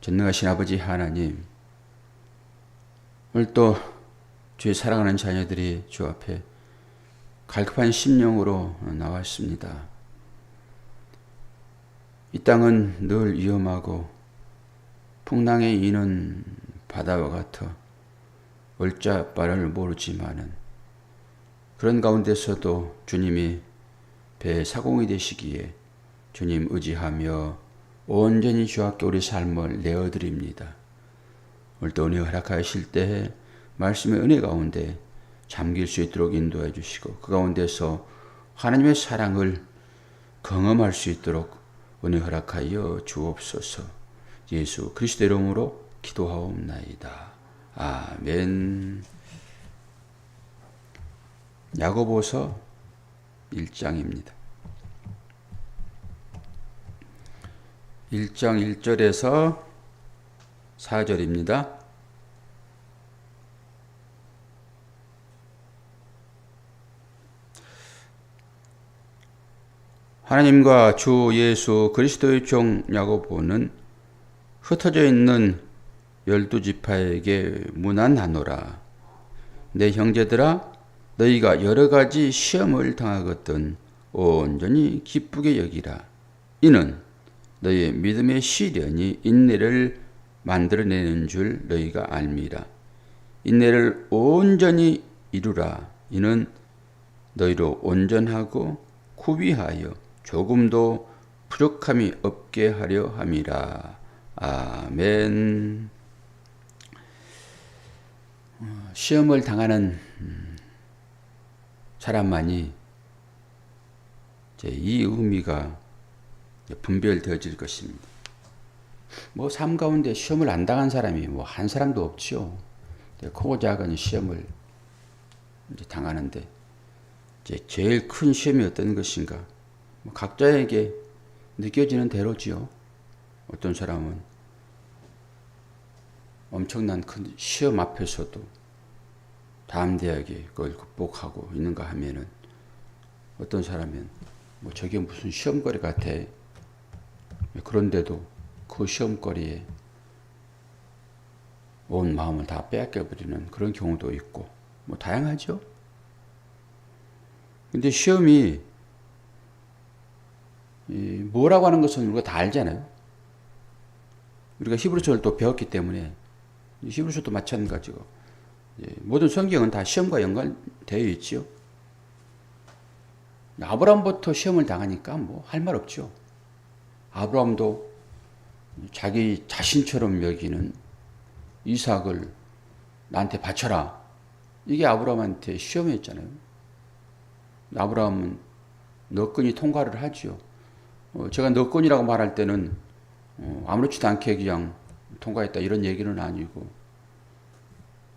전능하신 아버지 하나님, 오늘 또 주의 사랑하는 자녀들이 주 앞에 갈급한 심령으로 나왔습니다. 이 땅은 늘 위험하고 풍랑에 이는 바다와 같아 올자바를 모르지만은 그런 가운데서도 주님이 배의 사공이 되시기에 주님 의지하며 온전히 주 앞에 우리 삶을 내어드립니다. 오늘도 은혜 허락하실 때에 말씀의 은혜 가운데 잠길 수 있도록 인도해 주시고 그 가운데서 하나님의 사랑을 경험할 수 있도록 은혜 허락하여 주옵소서. 예수 그리스도 이름으로 기도하옵나이다. 아멘. 야고보서 1장입니다. 1장 1절에서 4절입니다. 하나님과 주 예수 그리스도의 종 야고보는 흩어져 있는 12지파에게 문안하노라. 내 형제들아, 너희가 여러 가지 시험을 당하거든 온전히 기쁘게 여기라. 이는 너희의 믿음의 시련이 인내를 만들어내는 줄 너희가 알미라. 인내를 온전히 이루라. 이는 너희로 온전하고 구비하여 조금도 부족함이 없게 하려 함이라. 아멘. 시험을 당하는 사람만이 이제 이 의미가 분별되어질 것입니다. 삶 가운데 시험을 안 당한 사람이 한 사람도 없죠. 크고 작은 시험을 이제 당하는데 이제 제일 큰 시험이 어떤 것인가? 각자에게 느껴지는 대로지요. 어떤 사람은 엄청난 큰 시험 앞에서도 담대하게 그걸 극복하고 있는가 하면은 어떤 사람은 저게 무슨 시험거리 같아. 그런데도 그 시험거리에 온 마음을 다 빼앗겨버리는 그런 경우도 있고 다양하죠. 근데 시험이 뭐라고 하는 것은 우리가 다 알잖아요. 우리가 히브리서를 또 배웠기 때문에 히브리서도 마찬가지고 모든 성경은 다 시험과 연관되어 있죠. 아브라함부터 시험을 당하니까 할 말 없죠. 아브라함도 자기 자신처럼 여기는 이삭을 나한테 바쳐라. 이게 아브라함한테 시험이었잖아요. 아브라함은 너끈히 통과를 하죠. 제가 너끈이라고 말할 때는 아무렇지도 않게 그냥 통과했다 이런 얘기는 아니고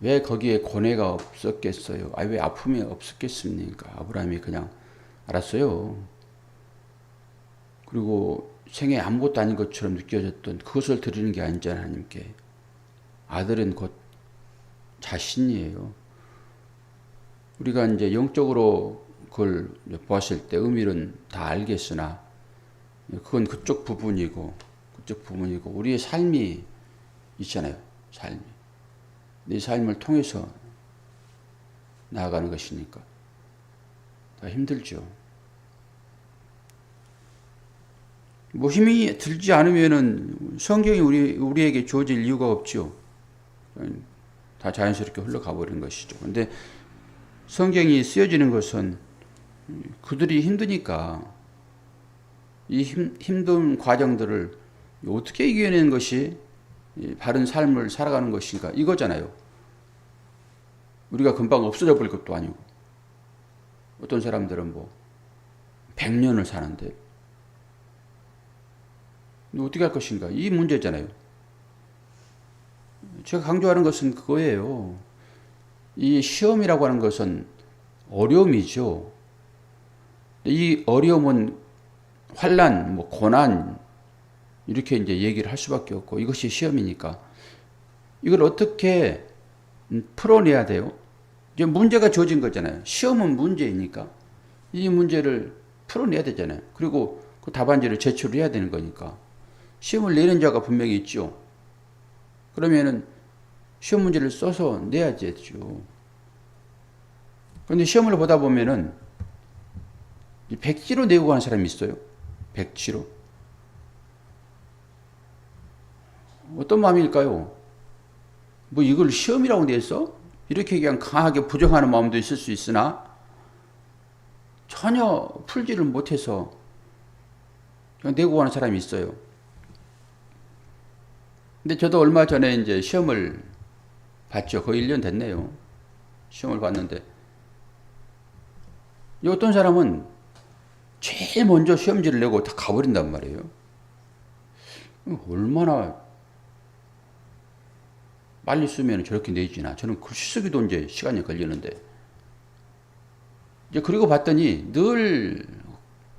왜 거기에 고뇌가 없었겠어요? 왜 아픔이 없었겠습니까? 아브라함이 그냥 알았어요. 그리고 생애 아무것도 아닌 것처럼 느껴졌던 그것을 드리는 게 아니잖아요. 하나님께. 아들은 곧 자신이에요. 우리가 이제 영적으로 그걸 보았을 때 의미는 다 알겠으나 그건 그쪽 부분이고 우리의 삶이 있잖아요. 삶이. 이 삶을 통해서 나아가는 것이니까 더 힘들죠. 힘이 들지 않으면은 성경이 우리에게 주어질 이유가 없죠. 다 자연스럽게 흘러가 버리는 것이죠. 근데 성경이 쓰여지는 것은 그들이 힘드니까 이 힘든 과정들을 어떻게 이겨내는 것이 바른 삶을 살아가는 것인가 이거잖아요. 우리가 금방 없어져 버릴 것도 아니고 어떤 사람들은 100년을 사는데 어떻게 할 것인가 이 문제잖아요. 제가 강조하는 것은 그거예요. 이 시험이라고 하는 것은 어려움이죠. 이 어려움은 환난, 고난 이렇게 이제 얘기를 할 수밖에 없고 이것이 시험이니까 이걸 어떻게 풀어내야 돼요? 이제 문제가 주어진 거잖아요. 시험은 문제이니까 이 문제를 풀어내야 되잖아요. 그리고 그 답안지를 제출해야 되는 거니까 시험을 내는 자가 분명히 있죠. 그러면은 시험 문제를 써서 내야지 죠. 그런데 시험을 보다 보면은 백지로 내고 가는 사람이 있어요. 백지로. 어떤 마음일까요? 뭐 이걸 시험이라고 냈어? 이렇게 그냥 강하게 부정하는 마음도 있을 수 있으나 전혀 풀지를 못해서 그냥 내고 가는 사람이 있어요. 근데 저도 얼마 전에 이제 시험을 봤죠. 거의 1년 됐네요. 시험을 봤는데 어떤 사람은 제일 먼저 시험지를 내고 다 가버린단 말이에요. 얼마나 빨리 쓰면 저렇게 내지나. 저는 글씨 쓰기도 이제 시간이 걸리는데. 이제 그리고 봤더니 늘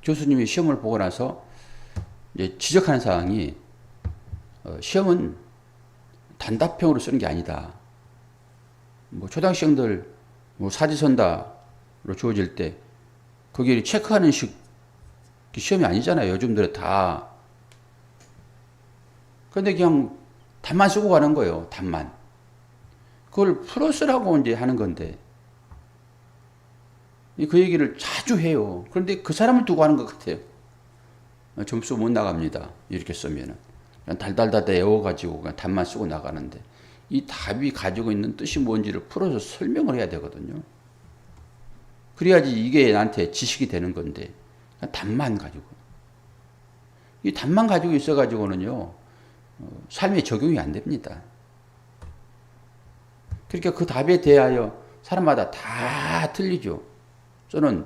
교수님이 시험을 보고 나서 이제 지적하는 사항이 시험은 단답형으로 쓰는 게 아니다. 뭐 초등학생들 뭐 사지선다로 주어질 때 거기에 체크하는 식 시험이 아니잖아요. 요즘들은 다. 그런데 그냥 답만 쓰고 가는 거예요. 답만. 그걸 풀어 쓰라고 이제 하는 건데 그 얘기를 자주 해요. 그런데 그 사람을 두고 하는 것 같아요. 점수 못 나갑니다. 이렇게 쓰면은 그냥 달달달 외워가지고 그냥 답만 쓰고 나가는데 이 답이 가지고 있는 뜻이 뭔지를 풀어서 설명을 해야 되거든요. 그래야지 이게 나한테 지식이 되는 건데 답만 가지고 이 답만 가지고 있어가지고는요 삶에 적용이 안 됩니다. 그러니까 그 답에 대하여 사람마다 다 틀리죠. 저는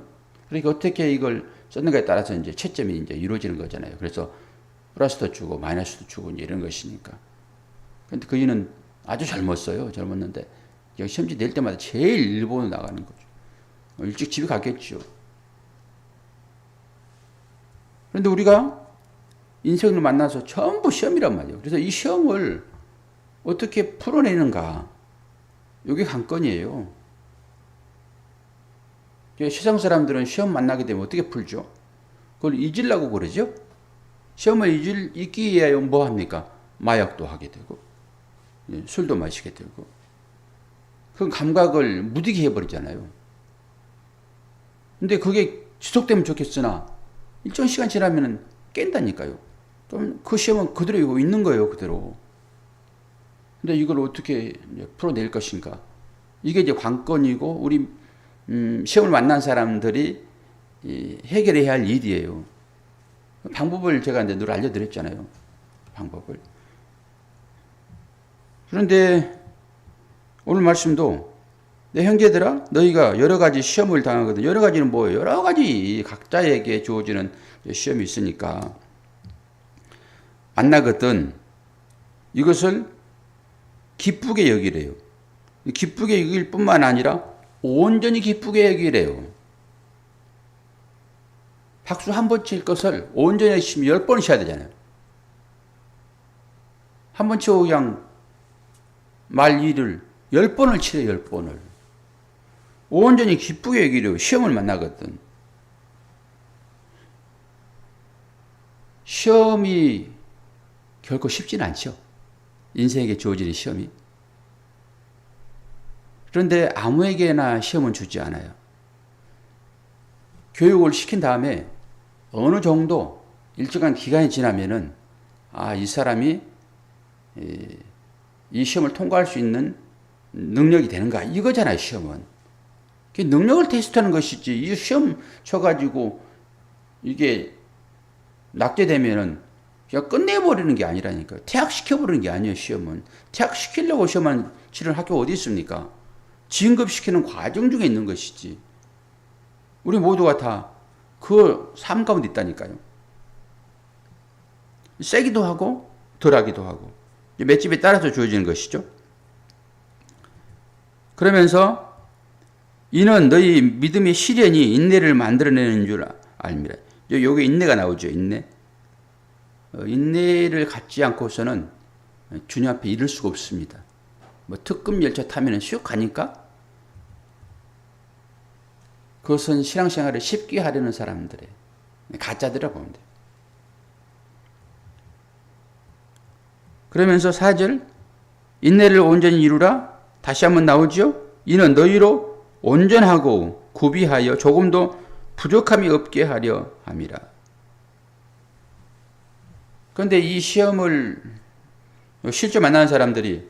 그러니까 어떻게 이걸 썼는가에 따라서 이제 채점이 이제 이루어지는 거잖아요. 그래서 플러스도 주고 마이너스도 주고 이제 이런 것이니까. 근데 그이는 아주 잘못 써요. 젊었는데 시험지 낼 때마다 제일 일본으로 나가는 거죠. 일찍 집에 갔겠죠. 그런데 우리가 인생을 만나서 전부 시험이란 말이에요. 그래서 이 시험을 어떻게 풀어내는가. 이게 관건이에요. 세상 사람들은 시험 만나게 되면 어떻게 풀죠? 그걸 잊으려고 그러죠? 시험을 잊기 위하여 뭐 합니까? 마약도 하게 되고, 술도 마시게 되고, 그 감각을 무디게 해버리잖아요. 근데 그게 지속되면 좋겠으나, 일정 시간 지나면 깬다니까요. 좀 그 시험은 그대로 있는 거예요, 그대로. 근데 이걸 어떻게 풀어낼 것인가? 이게 이제 관건이고, 우리 시험을 만난 사람들이 해결해야 할 일이에요. 방법을 제가 이제 늘 알려드렸잖아요. 방법을. 그런데 오늘 말씀도 내 형제들아 너희가 여러 가지 시험을 당하거든. 여러 가지는 뭐예요? 여러 가지 각자에게 주어지는 시험이 있으니까 만나거든 이것을 기쁘게 여기래요. 기쁘게 여길 뿐만 아니라 온전히 기쁘게 여기래요. 박수 한 번 칠 것을 온전히 치면 10번 쳐야 되잖아요. 한 번 치고 그냥 말 일을 10번을 치래요. 10번을. 온전히 기쁘게 여기래요. 시험을 만나거든. 시험이 결코 쉽지는 않죠. 인생에게 주어지는 시험이. 그런데 아무에게나 시험은 주지 않아요. 교육을 시킨 다음에 어느 정도 일정한 기간이 지나면은 이 사람이 이 시험을 통과할 수 있는 능력이 되는가 이거잖아요. 시험은 능력을 테스트하는 것이지 이 시험 쳐가지고 이게 낙제되면은 그냥 끝내버리는 게 아니라니까요. 퇴학시켜버리는 게 아니에요. 시험은 퇴학시키려고 시험만 치는 학교가 어디 있습니까? 진급시키는 과정 중에 있는 것이지. 우리 모두가 다 그 삶 가운데 있다니까요. 세기도 하고 덜하기도 하고 맷집에 따라서 주어지는 것이죠. 그러면서 이는 너희 믿음의 시련이 인내를 만들어내는 줄 알미라. 여기 인내가 나오죠. 인내. 인내를 갖지 않고서는 주님 앞에 이를 수가 없습니다. 뭐 특급 열차 타면 슉 가니까 그것은 신앙생활을 쉽게 하려는 사람들의 가짜들이라고 보면 돼요. 그러면서 4절 인내를 온전히 이루라. 다시 한번 나오죠. 이는 너희로 온전하고 구비하여 조금도 부족함이 없게 하려 함이라. 그런데 이 시험을 실제 만나는 사람들이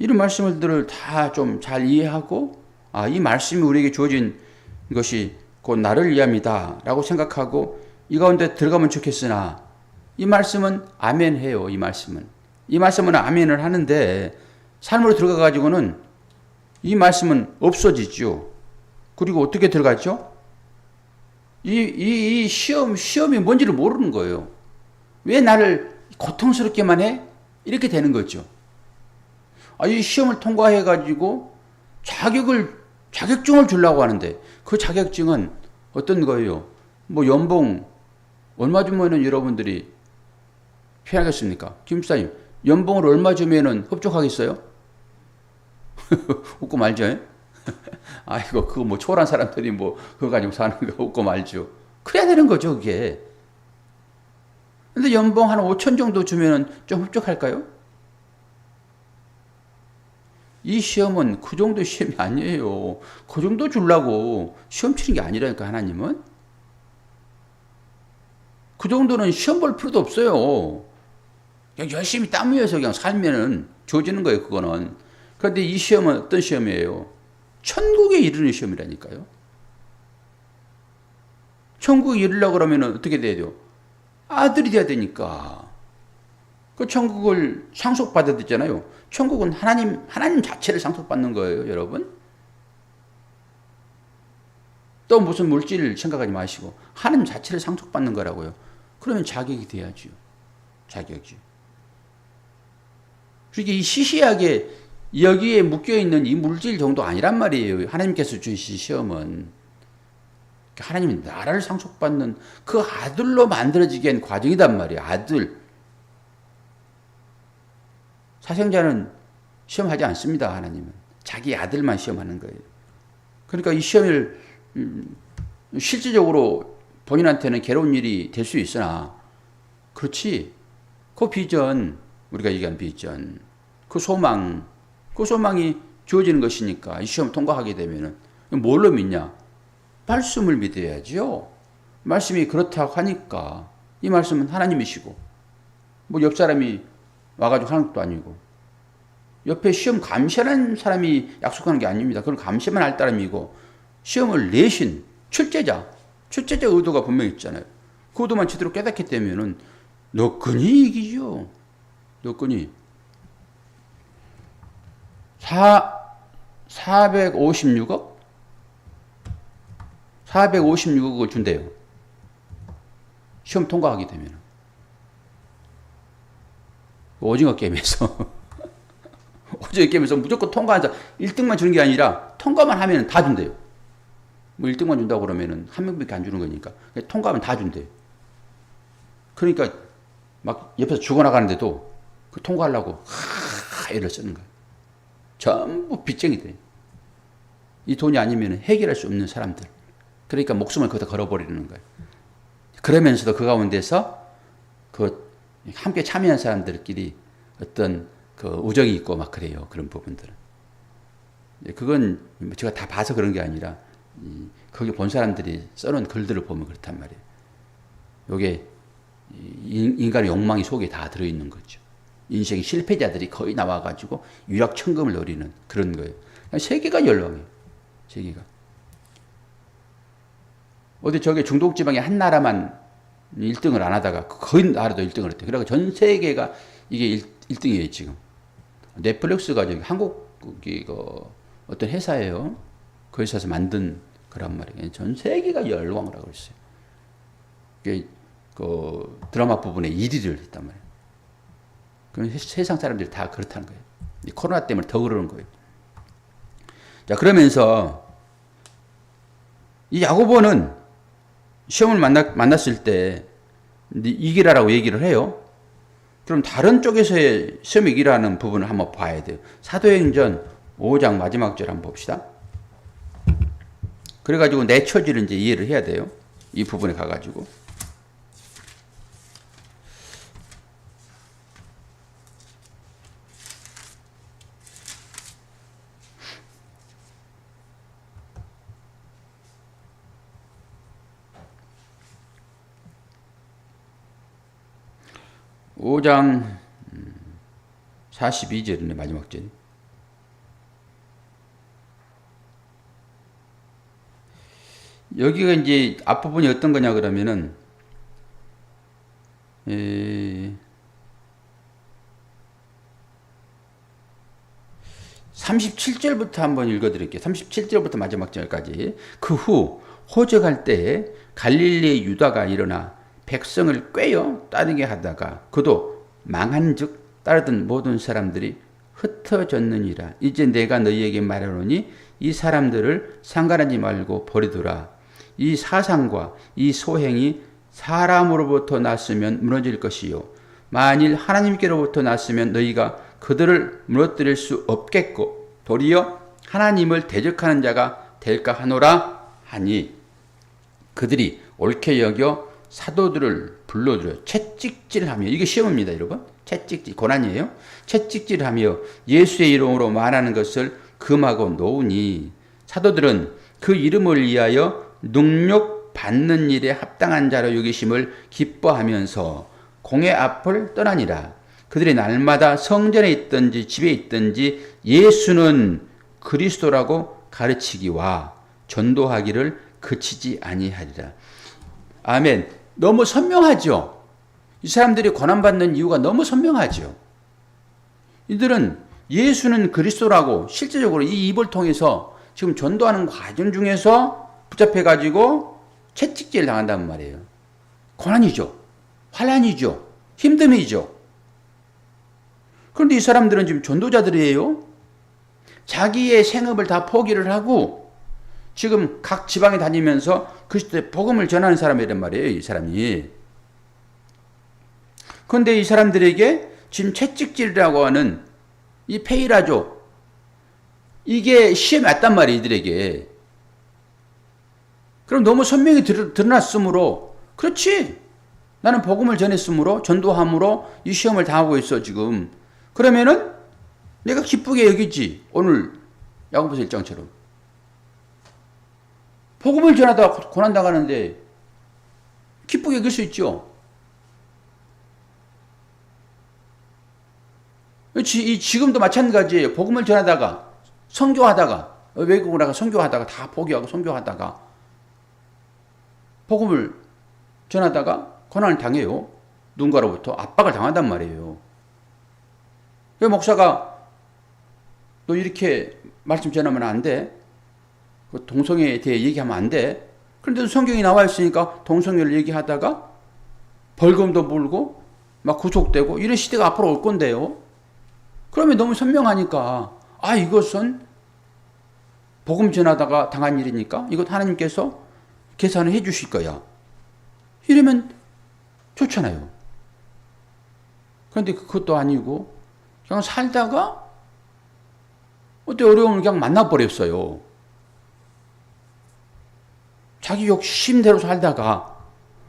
이런 말씀들을 다 좀 잘 이해하고 이 말씀이 우리에게 주어진 것이 곧 나를 위함이다 라고 생각하고 이 가운데 들어가면 좋겠으나 이 말씀은 아멘해요. 이 말씀은 아멘을 하는데 삶으로 들어가 가지고는 이 말씀은 없어지죠. 그리고 어떻게 들어가죠? 이 시험이 뭔지를 모르는 거예요. 왜 나를 고통스럽게만 해? 이렇게 되는 거죠. 이 시험을 통과해 가지고 자격증을 주려고 하는데 그 자격증은 어떤 거예요? 뭐 연봉 얼마 주면은 여러분들이 피하겠습니까? 김수사님, 연봉을 얼마 주면은 흡족하겠어요? 웃고 말죠. 아이고 그거 뭐 초월한 사람들이 뭐 그거 가지고 사는 거 웃고 말죠. 그래야 되는 거죠 그게. 근데 연봉 한 5천 정도 주면은 좀 흡족할까요? 이 시험은 그 정도 시험이 아니에요. 그 정도 주려고 시험 치는 게 아니라니까 하나님은. 그 정도는 시험 볼 필요도 없어요. 그냥 열심히 땀 흘려서 그냥 살면은 주어지는 거예요 그거는. 그런데 이 시험은 어떤 시험이에요? 천국에 이르는 시험이라니까요. 천국에 이르려고 그러면 어떻게 돼야 돼요? 아들이 돼야 되니까. 그 천국을 상속받아야 되잖아요. 천국은 하나님 자체를 상속받는 거예요, 여러분. 또 무슨 물질을 생각하지 마시고 하나님 자체를 상속받는 거라고요. 그러면 자격이 돼야죠. 자격이. 그러니까 이 시시하게 여기에 묶여있는 이 물질 정도 아니란 말이에요. 하나님께서 주신 시험은. 하나님이 나라를 상속받는 그 아들로 만들어지게 한 과정이단 말이에요. 아들. 사생자는 시험하지 않습니다. 하나님은. 자기 아들만 시험하는 거예요. 그러니까 이 시험을 실질적으로 본인한테는 괴로운 일이 될 수 있으나 그렇지. 그 비전, 우리가 얘기한 비전, 그 소망이 주어지는 것이니까 이 시험 통과하게 되면은 뭘로 믿냐? 말씀을 믿어야죠. 말씀이 그렇다고 하니까 이 말씀은 하나님이시고 뭐 옆 사람이 와가지고 하는 것도 아니고 옆에 시험 감시하는 사람이 약속하는 게 아닙니다. 그걸 감시만 할 따름이고 시험을 내신 출제자 의도가 분명히 있잖아요. 그 의도만 제대로 깨닫게 되면은 너끈히 이기죠. 너끈히 456억? 456억을 준대요. 시험 통과하게 되면. 오징어 게임에서. 오징어 게임에서 무조건 통과해서 1등만 주는 게 아니라 통과만 하면 다 준대요. 뭐 1등만 준다고 그러면은 한 명밖에 안 주는 거니까. 통과하면 다 준대요. 그러니까 막 옆에서 죽어나가는데도 그 통과하려고 애를 쓰는 거예요. 전부 빚쟁이 돼. 이 돈이 아니면 해결할 수 없는 사람들. 그러니까 목숨을 거기다 걸어버리는 거예요. 그러면서도 그 가운데서 그 함께 참여한 사람들끼리 어떤 그 우정이 있고 막 그래요. 그런 부분들은. 그건 제가 다 봐서 그런 게 아니라 거기 본 사람들이 써놓은 글들을 보면 그렇단 말이에요. 요게 인간의 욕망이 속에 다 들어있는 거죠. 인생 실패자들이 거의 나와가지고 유락천금을 노리는 그런 거예요. 세계가 열광해요. 세계가. 어디 저기 중동지방의 한 나라만 1등을 안 하다가 거의 나라도 1등을 했대요. 그러니까 전 세계가 이게 1등이에요, 지금. 넷플릭스가 저기 한국 어떤 회사예요. 그 회사에서 만든 거란 말이에요. 전 세계가 열광을 하고 있어요. 그 드라마 부분에 1위를 했단 말이에요. 그럼 세상 사람들이 다 그렇다는 거예요. 코로나 때문에 더 그러는 거예요. 자, 그러면서 이 야고보는 시험을 만났을 때 이기라라고 얘기를 해요. 그럼 다른 쪽에서의 시험 이기라는 부분을 한번 봐야 돼요. 사도행전 5장 마지막 절 한번 봅시다. 그래가지고 내 처지를 이제 이해를 해야 돼요. 이 부분에 가가지고. 5장 42절이네, 마지막 절. 여기가 이제 앞부분이 어떤 거냐 그러면은 37절부터 한번 읽어드릴게요. 37절부터 마지막 절까지. 그 후 호적할 때에 갈릴리 유다가 일어나 백성을 꿰어 따르게 하다가 그도 망한즉 따르던 모든 사람들이 흩어졌느니라. 이제 내가 너희에게 말하노니 이 사람들을 상관하지 말고 버리더라. 이 사상과 이 소행이 사람으로부터 났으면 무너질 것이요 만일 하나님께로부터 났으면 너희가 그들을 무너뜨릴 수 없겠고 도리어 하나님을 대적하는 자가 될까 하노라 하니 그들이 옳게 여겨 사도들을 불러들여 채찍질하며, 이게 시험입니다 여러분, 채찍질 고난이에요. 채찍질하며 예수의 이름으로 말하는 것을 금하고 놓으니 사도들은 그 이름을 위하여 능력 받는 일에 합당한 자로 여기심을 기뻐하면서 공회 앞을 떠나니라. 그들이 날마다 성전에 있든지 집에 있든지 예수는 그리스도라고 가르치기와 전도하기를 그치지 아니하리라. 아멘. 너무 선명하죠. 이 사람들이 고난받는 이유가 너무 선명하죠. 이들은 예수는 그리스도라고 실제적으로 이 입을 통해서 지금 전도하는 과정 중에서 붙잡혀가지고 채찍질 당한단 말이에요. 고난이죠. 환난이죠. 힘듦이죠. 그런데 이 사람들은 지금 전도자들이에요. 자기의 생업을 다 포기를 하고 지금 각 지방에 다니면서 그리스도의 복음을 전하는 사람이란 말이에요. 이 사람이. 그런데 이 사람들에게 지금 채찍질이라고 하는 이 페이라죠. 이게 시험이 왔단 말이에요. 이들에게. 그럼 너무 선명히 드러났으므로, 그렇지, 나는 복음을 전했으므로 전도함으로 이 시험을 당하고 있어 지금. 그러면은 내가 기쁘게 여기지. 오늘 야고보서 1장처럼 복음을 전하다가 고난당하는데 기쁘게 여길 수 있죠. 지금도 마찬가지예요. 복음을 전하다가 선교하다가 외국으로 나가 선교하다가 다 포기하고 선교하다가 복음을 전하다가 고난을 당해요. 누군가로부터 압박을 당한단 말이에요. 그 목사가 너 이렇게 말씀 전하면 안 돼. 동성애에 대해 얘기하면 안 돼. 그런데도 성경이 나와 있으니까 동성애를 얘기하다가 벌금도 물고 막 구속되고 이런 시대가 앞으로 올 건데요. 그러면 너무 선명하니까 이것은 복음 전하다가 당한 일이니까 이것 하나님께서 계산을 해 주실 거야. 이러면 좋잖아요. 그런데 그것도 아니고 그냥 살다가 어떤 어려움을 그냥 만나버렸어요. 자기 욕심대로 살다가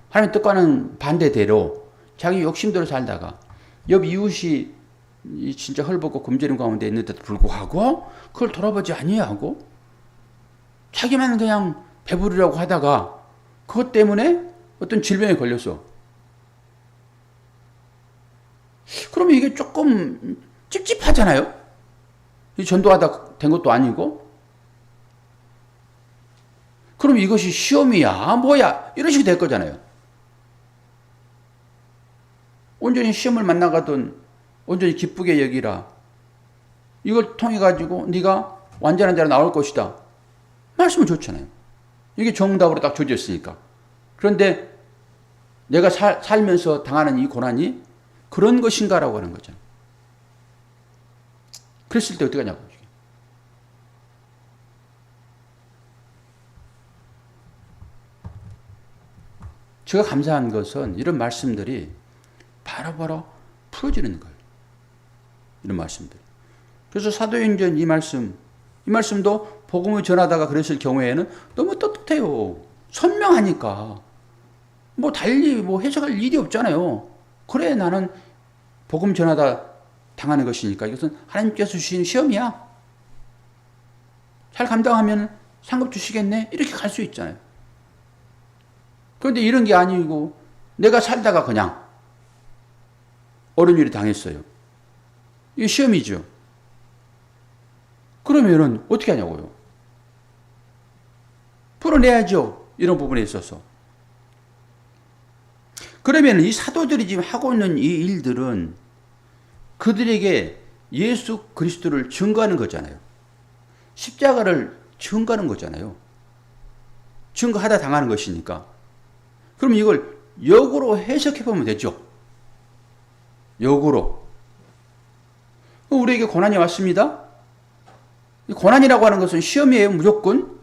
하나님 뜻과는 반대대로 자기 욕심대로 살다가 옆 이웃이 진짜 헐벗고 굶주림 가운데 있는데도 불구하고 그걸 돌아보지 아니하고 자기만 그냥 배부르려고 하다가 그것 때문에 어떤 질병에 걸렸어. 그러면 이게 조금 찝찝하잖아요. 전도하다 된 것도 아니고. 그럼 이것이 시험이야 뭐야 이런 식이 될 거잖아요. 온전히 시험을 만나가던 온전히 기쁘게 여기라. 이걸 통해 가지고 네가 완전한 자로 나올 것이다. 말씀은 좋잖아요. 이게 정답으로 딱 조졌으니까. 그런데 내가 살면서 당하는 이 고난이 그런 것인가라고 하는 거죠. 그랬을 때 어떻게 하냐고. 제가 감사한 것은 이런 말씀들이 바로바로 풀어지는 거예요. 이런 말씀들. 그래서 사도행전 이 말씀도 복음을 전하다가 그랬을 경우에는 너무 떳떳해요. 선명하니까. 뭐 달리 뭐 해석할 일이 없잖아요. 그래 나는 복음 전하다 당하는 것이니까 이것은 하나님께서 주신 시험이야. 잘 감당하면 상급 주시겠네. 이렇게 갈 수 있잖아요. 그런데 이런 게 아니고 내가 살다가 그냥 어른율이 당했어요. 이게 시험이죠. 그러면은 어떻게 하냐고요. 풀어내야죠. 이런 부분에 있어서. 그러면 이 사도들이 지금 하고 있는 이 일들은 그들에게 예수 그리스도를 증거하는 거잖아요. 십자가를 증거하는 거잖아요. 증거하다 당하는 것이니까. 그럼 이걸 역으로 해석해 보면 되죠. 역으로. 우리에게 고난이 왔습니다. 고난이라고 하는 것은 시험이에요. 무조건.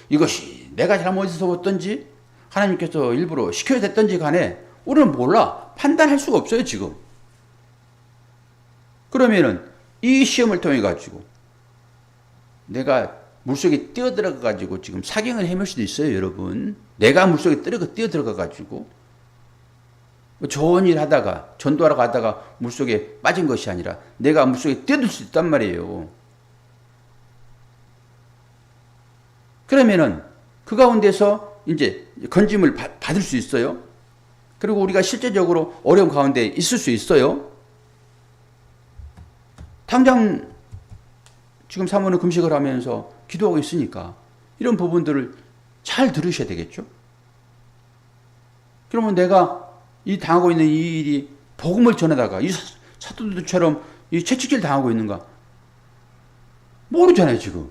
이것이 내가 잘못해서 왔든지 하나님께서 일부러 시켜야 됐든지 간에 우리는 몰라. 판단할 수가 없어요. 지금. 그러면은 이 시험을 통해 가지고 내가 물속에 뛰어들어가 가지고 지금 사경을 헤맬 수도 있어요. 여러분. 내가 물속에 뛰어들어가 가지고 좋은 일 하다가 전도하러 가다가 물속에 빠진 것이 아니라 내가 물속에 뛰어들 수 있단 말이에요. 그러면은 그 가운데서 이제 건짐을 받을 수 있어요. 그리고 우리가 실제적으로 어려운 가운데 있을 수 있어요. 당장 지금 사모는 금식을 하면서 기도하고 있으니까 이런 부분들을 잘 들으셔야 되겠죠. 그러면 내가 이 당하고 있는 이 일이 복음을 전하다가 이 사도들처럼 이 채찍질 당하고 있는가 모르잖아요 지금.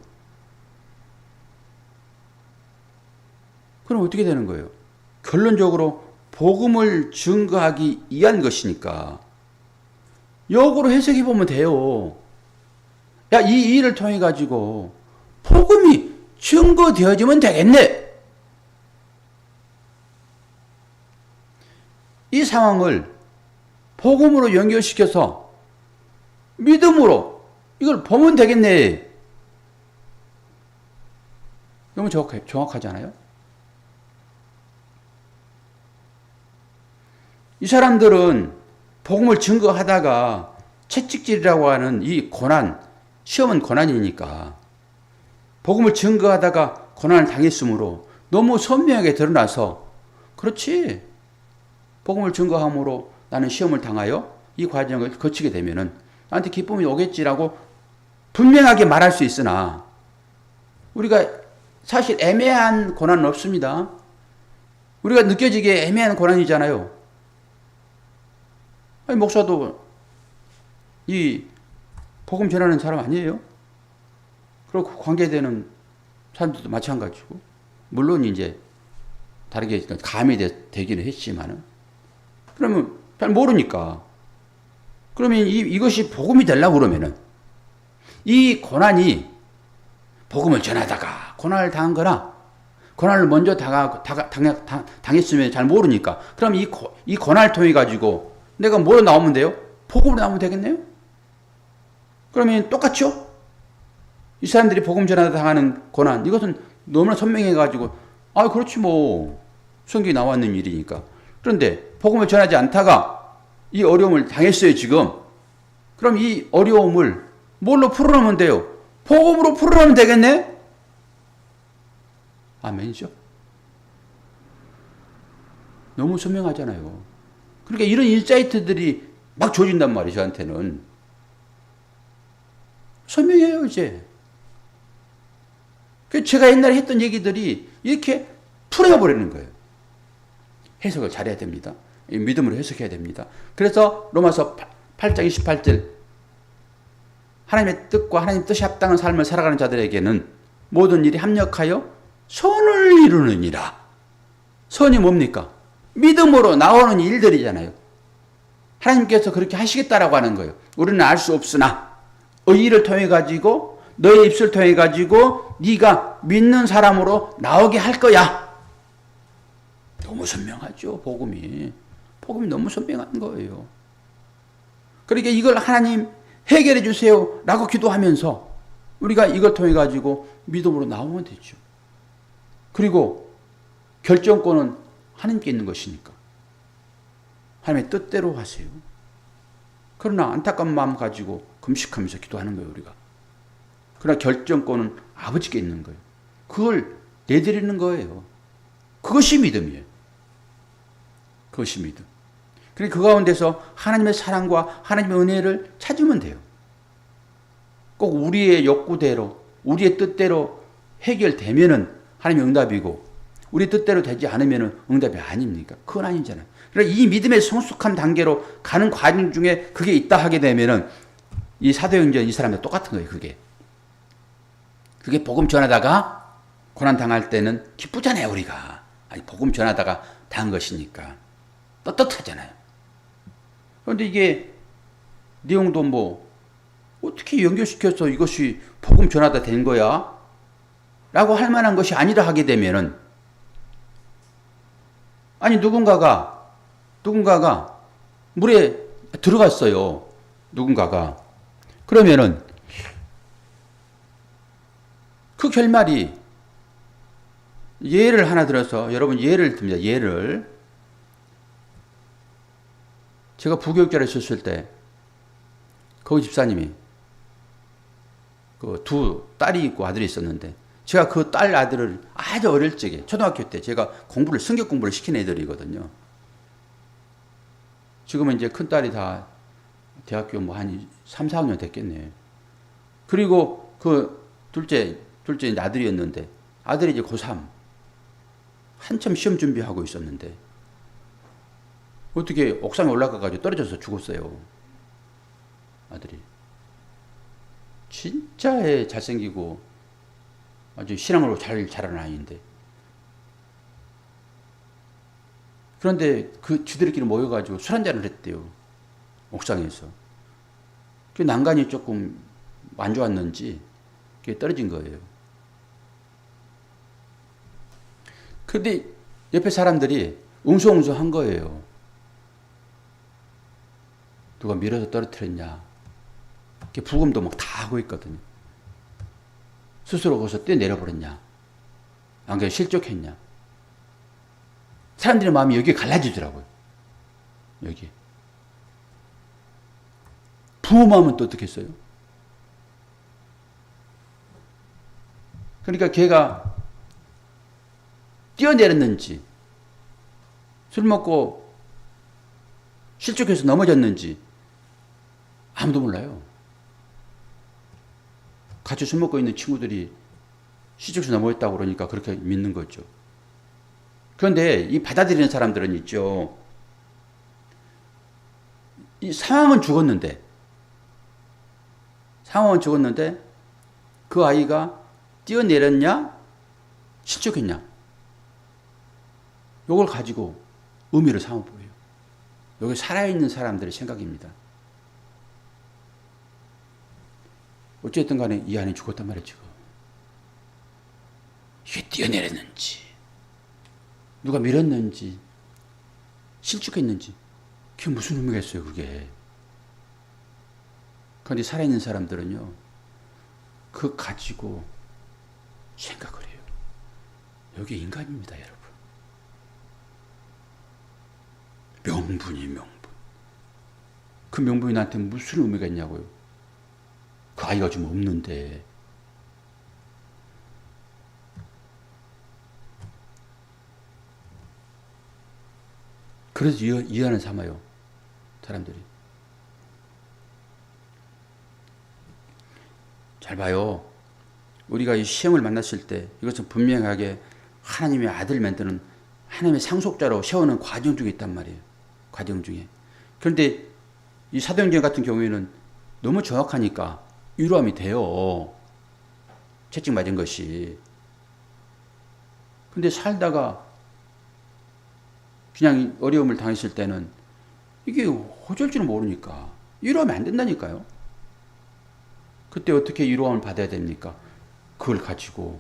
그럼 어떻게 되는 거예요? 결론적으로 복음을 증거하기 위한 것이니까 역으로 해석해 보면 돼요. 야, 이 일을 통해 가지고 복음이 증거되어지면 되겠네. 이 상황을 복음으로 연결시켜서 믿음으로 이걸 보면 되겠네. 너무 정확하잖아요. 이 사람들은 복음을 증거하다가 채찍질이라고 하는 이 고난, 시험은 고난이니까 복음을 증거하다가 고난을 당했으므로 너무 선명하게 드러나서 그렇지. 복음을 증거함으로 나는 시험을 당하여 이 과정을 거치게 되면은 나한테 기쁨이 오겠지라고 분명하게 말할 수 있으나 우리가 사실 애매한 고난은 없습니다. 우리가 느껴지기에 애매한 고난이잖아요. 아니, 목사도 이 복음 전하는 사람 아니에요? 그리고 관계되는 사람들도 마찬가지고. 물론 이제 다르게 감이 되기는 했지만은. 그러면 잘 모르니까. 그러면 이것이 복음이 되려고 그러면은 이 고난이 복음을 전하다가 고난을 당한 거나 고난을 먼저 당했으면 잘 모르니까. 그럼 이 고난을 통해 가지고 내가 뭐로 나오면 돼요? 복음으로 나오면 되겠네요? 그러면 똑같죠? 이 사람들이 복음 전하다 당하는 고난, 이것은 너무나 선명해가지고, 아, 그렇지 뭐. 성경에 나와 있는 일이니까. 그런데 복음을 전하지 않다가 이 어려움을 당했어요, 지금. 그럼 이 어려움을 뭘로 풀어놓으면 돼요? 복음으로 풀어놓으면 되겠네? 아멘이죠? 너무 선명하잖아요. 그러니까 이런 인사이트들이 막 줘진단 말이에요, 저한테는. 선명해요, 이제. 제가 옛날에 했던 얘기들이 이렇게 풀어버리는 거예요. 해석을 잘해야 됩니다. 믿음으로 해석해야 됩니다. 그래서 로마서 8장 28절 하나님의 뜻과 하나님 뜻이 합당한 삶을 살아가는 자들에게는 모든 일이 합력하여 선을 이루느니라. 선이 뭡니까? 믿음으로 나오는 일들이잖아요. 하나님께서 그렇게 하시겠다라고 하는 거예요. 우리는 알 수 없으나 의의를 통해 가지고 너의 입술을 통해 가지고 네가 믿는 사람으로 나오게 할 거야. 너무 선명하죠. 복음이 너무 선명한 거예요. 그러니까 이걸 하나님 해결해 주세요 라고 기도하면서 우리가 이걸 통해 가지고 믿음으로 나오면 되죠. 그리고 결정권은 하나님께 있는 것이니까 하나님의 뜻대로 하세요. 그러나 안타까운 마음 가지고 금식하면서 기도하는 거예요, 우리가. 그러나 결정권은 아버지께 있는 거예요. 그걸 내드리는 거예요. 그것이 믿음이에요. 그것이 믿음. 그러니까 그 가운데서 하나님의 사랑과 하나님의 은혜를 찾으면 돼요. 꼭 우리의 욕구대로, 우리의 뜻대로 해결되면은 하나님의 응답이고, 우리 뜻대로 되지 않으면은 응답이 아닙니까? 그건 아니잖아요. 그러니까 이 믿음의 성숙한 단계로 가는 과정 중에 그게 있다 하게 되면은 이 사도행전 이 사람들 똑같은 거예요. 그게 복음 전하다가 고난 당할 때는 기쁘잖아요, 우리가. 아니, 복음 전하다가 당한 것이니까 떳떳하잖아요. 그런데 이게 내용도 뭐 어떻게 연결시켜서 이것이 복음 전하다 된 거야? 라고 할 만한 것이 아니라 하게 되면은, 아니 누군가가 물에 들어갔어요. 누군가가. 그러면은 그 결말이, 예를 하나 들어서, 여러분 예를 듭니다. 예를. 제가 부교육자를 있었을 때 거기 집사님이 그 두 딸이 있고 아들이 있었는데, 제가 그 딸 아들을 아주 어릴 적에 초등학교 때 제가 성격 공부를 시킨 애들이거든요. 지금은 이제 큰 딸이 다 대학교 뭐 한 3, 4학년 됐겠네요. 그리고 그 둘째 이제 아들이었는데, 아들이 이제 고3 한참 시험 준비하고 있었는데 어떻게 옥상에 올라가가지고 떨어져서 죽었어요. 아들이. 진짜 잘생기고 아주 신앙으로 잘 자란 아이인데. 그런데 그 지들끼리 모여가지고 술 한잔을 했대요. 옥상에서. 그 난간이 조금 안 좋았는지 그게 떨어진 거예요. 근데 옆에 사람들이 웅성웅성한 거예요. 누가 밀어서 떨어뜨렸냐. 부검도 막 다 하고 있거든요. 스스로 거기서 뛰어내려버렸냐. 안 그래도 실족했냐. 사람들의 마음이 여기에 갈라지더라고요. 여기. 부모 마음은 또 어떻게 했어요? 그러니까 걔가 뛰어내렸는지, 술 먹고 실족해서 넘어졌는지 아무도 몰라요. 같이 술 먹고 있는 친구들이 실족해서 넘어졌다고 그러니까 그렇게 믿는 거죠. 그런데 이 받아들이는 사람들은 있죠. 이 상황은 죽었는데 그 아이가 뛰어내렸냐 실족했냐, 이걸 가지고 의미를 삼아보여요. 여기 살아있는 사람들의 생각입니다. 어쨌든 간에 이 아이 죽었단 말이에요. 지금 이게 뛰어내렸는지, 누가 밀었는지, 실축했는지, 그게 무슨 의미가 있어요, 그게. 그런데 살아있는 사람들은요, 그거 가지고 생각을 해요. 여기 인간입니다, 여러분. 명분이 명분. 그 명분이 나한테 무슨 의미가 있냐고요. 그 아이가 좀 없는데. 그래서 이해하는 삼아요, 사람들이. 잘 봐요. 우리가 이 시험을 만났을 때 이것은 분명하게 하나님의 아들 만드는, 하나님의 상속자로 세우는 과정 중에 있단 말이에요. 과정 중에. 그런데 이 사도행전 같은 경우에는 너무 정확하니까 위로함이 돼요. 채찍 맞은 것이. 근데 살다가 그냥 어려움을 당했을 때는 이게 어쩔 줄 모르니까 위로하면 안 된다니까요. 그때 어떻게 위로함을 받아야 됩니까? 그걸 가지고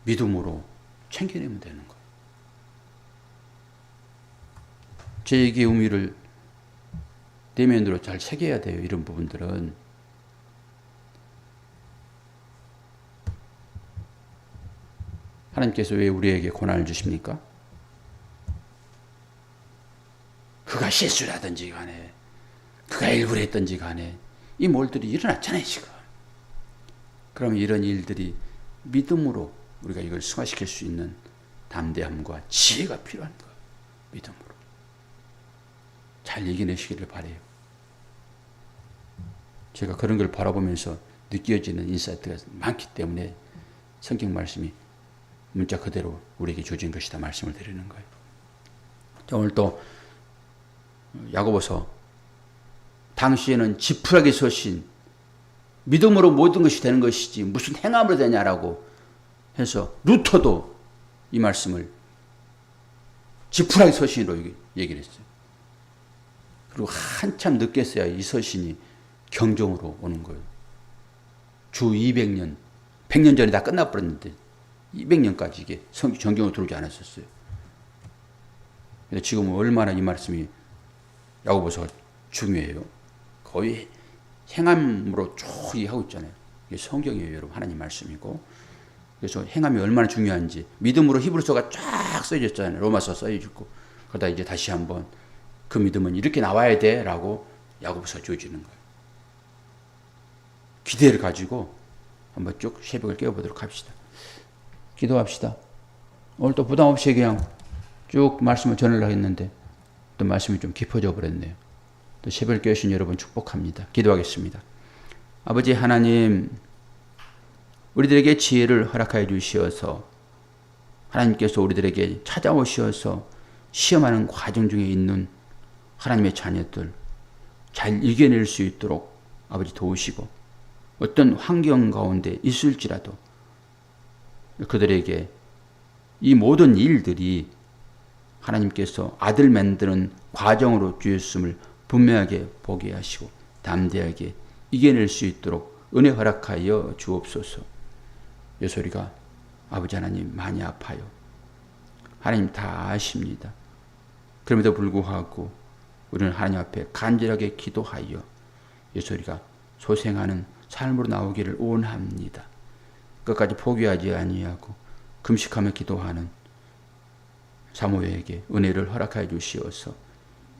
믿음으로 챙겨내면 되는 거예요. 제 얘기의 의미를 내면으로 잘 새겨야 돼요. 이런 부분들은. 하나님께서 왜 우리에게 고난을 주십니까? 그가 실수를 하든지 간에, 그가 일부러 했든지 간에 이 몰들이 일어났잖아요, 지금. 그럼 이런 일들이 믿음으로 우리가 이걸 승화시킬 수 있는 담대함과 지혜가 필요한 거예요. 믿음으로. 잘 이겨내시기를 바라요. 제가 그런 걸 바라보면서 느껴지는 인사이트가 많기 때문에 성경 말씀이 문자 그대로 우리에게 주어진 것이다 말씀을 드리는 거예요. 오늘 또 야고보서 당시에는 지푸라기 서신 믿음으로 모든 것이 되는 것이지 무슨 행함으로 되냐라고 해서 루터도 이 말씀을 지푸라기 서신으로 얘기를 했어요. 그리고 한참 늦게서야 이 서신이 경종으로 오는 거예요. 주 200년, 100년 전에 다 끝나버렸는데 200년까지 이게 정경으로 들어오지 않았었어요. 근데 지금은 얼마나 이 말씀이 야고보서가 중요해요. 거의 행함으로 쭉 하고 있잖아요. 이게 성경이에요, 여러분. 하나님 말씀이고. 그래서 행함이 얼마나 중요한지 믿음으로 히브리서가 쫙 써져 있잖아요. 로마서 써져 있고. 그러다 이제 다시 한번 그 믿음은 이렇게 나와야 돼라고 야고보서 주어지는 거예요. 기대를 가지고 한번 쭉 새벽을 깨워보도록 합시다. 기도합시다. 오늘 또 부담 없이 그냥 쭉 말씀을 전하려고 했는데 또 말씀이 좀 깊어져 버렸네요. 또 새벽을 깨우신 여러분 축복합니다. 기도하겠습니다. 아버지 하나님, 우리들에게 지혜를 허락하여 주시어서 하나님께서 우리들에게 찾아오시어서 시험하는 과정 중에 있는 하나님의 자녀들 잘 이겨낼 수 있도록 아버지 도우시고 어떤 환경 가운데 있을지라도 그들에게 이 모든 일들이 하나님께서 아들 만드는 과정으로 주셨음을 분명하게 보게 하시고 담대하게 이겨낼 수 있도록 은혜 허락하여 주옵소서. 요소리가 아버지 하나님 많이 아파요. 하나님 다 아십니다. 그럼에도 불구하고 우리는 하나님 앞에 간절하게 기도하여 요소리가 소생하는 삶으로 나오기를 원합니다. 끝까지 포기하지 아니하고 금식하며 기도하는 사모에게 은혜를 허락하여 주시어서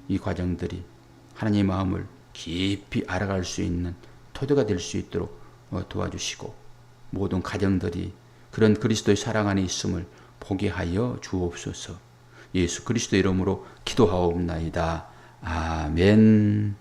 이 과정들이 하나님의 마음을 깊이 알아갈 수 있는 토대가 될 수 있도록 도와주시고 모든 가정들이 그런 그리스도의 사랑 안에 있음을 보게 하여 주옵소서. 예수 그리스도 이름으로 기도하옵나이다. 아멘.